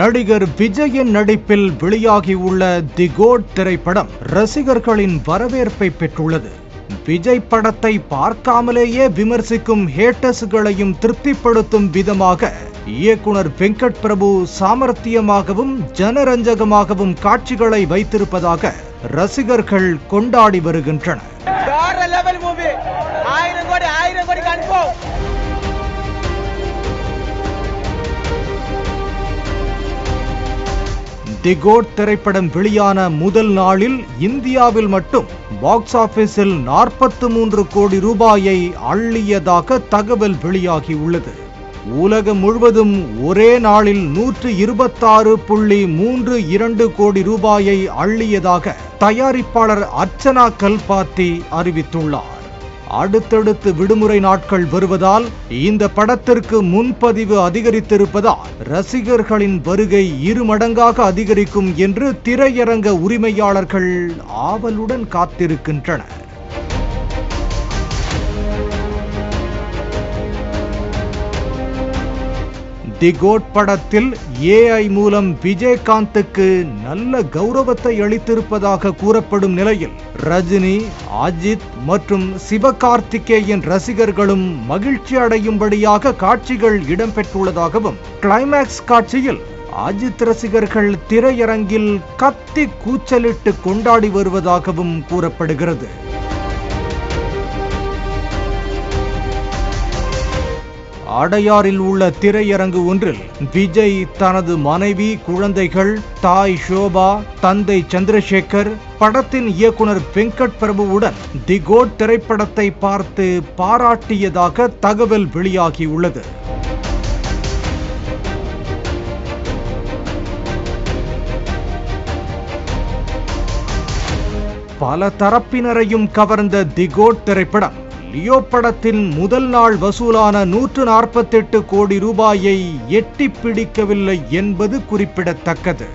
நடிகர் விஜயின் நடிப்பில் வெளியாகியுள்ள தி கோட் திரைப்படம் ரசிகர்களின் வரவேற்பை பெற்றுள்ளது. விஜய் படத்தை பார்க்காமலேயே விமர்சிக்கும் ஹேட்டர்ஸ்களையும் திருப்திப்படுத்தும் விதமாக இயக்குனர் வெங்கட் பிரபு சாமர்த்தியமாகவும் ஜனரஞ்சகமாகவும் காட்சிகளை வைத்திருப்பதாக ரசிகர்கள் கொண்டாடி வருகின்றனர். தி கோட் திரைப்படம் வெளியான முதல் நாளில் இந்தியாவில் மட்டும் பாக்ஸ் ஆபீஸில் 43 கோடி ரூபாயை அள்ளியதாக தகவல் வெளியாகியுள்ளது. உலகம் முழுவதும் ஒரே நாளில் 126.32 கோடி ரூபாயை அள்ளியதாக தயாரிப்பாளர் அர்ச்சனா கல்பாத்தி அறிவித்துள்ளார். அடுத்தடுத்து விடுமுறை நாட்கள் வருவதால் இந்த படத்திற்கு முன்பதிவு அதிகரித்திருப்பதால் ரசிகர்களின் வருகை 2 மடங்காக அதிகரிக்கும் என்று திரையரங்க உரிமையாளர்கள் ஆவலுடன் காத்திருக்கின்றனர். தி கோட் படத்தில் AI மூலம் விஜயகாந்துக்கு நல்ல கௌரவத்தை அளித்திருப்பதாக கூறப்படும் நிலையில் ரஜினி, அஜித் மற்றும் சிவகார்த்திகேயன் ரசிகர்களும் மகிழ்ச்சி அடையும்படியாக காட்சிகள் இடம்பெற்றுள்ளதாகவும், கிளைமேக்ஸ் காட்சியில் அஜித் ரசிகர்கள் திரையரங்கில் கத்தி கூச்சலிட்டு கொண்டாடி வருவதாகவும் கூறப்படுகிறது. அடையாறில் உள்ள திரையரங்கு ஒன்றில் விஜய் தனது மனைவி, குழந்தைகள், தாய் ஷோபா, தந்தை சந்திரசேகர், படத்தின் இயக்குனர் வெங்கட் பிரபுவுடன் தி கோட் திரைப்படத்தை பார்த்து பாராட்டியதாக தகவல் வெளியாகியுள்ளது. பல தரப்பினரையும் கவர்ந்த தி கோட் திரைப்படம் லியோ படத்தின் முதல் நாள் வசூலான 148 கோடி ரூபாயை எட்டிப் பிடிக்கவில்லை என்பது குறிப்பிடத்தக்கது.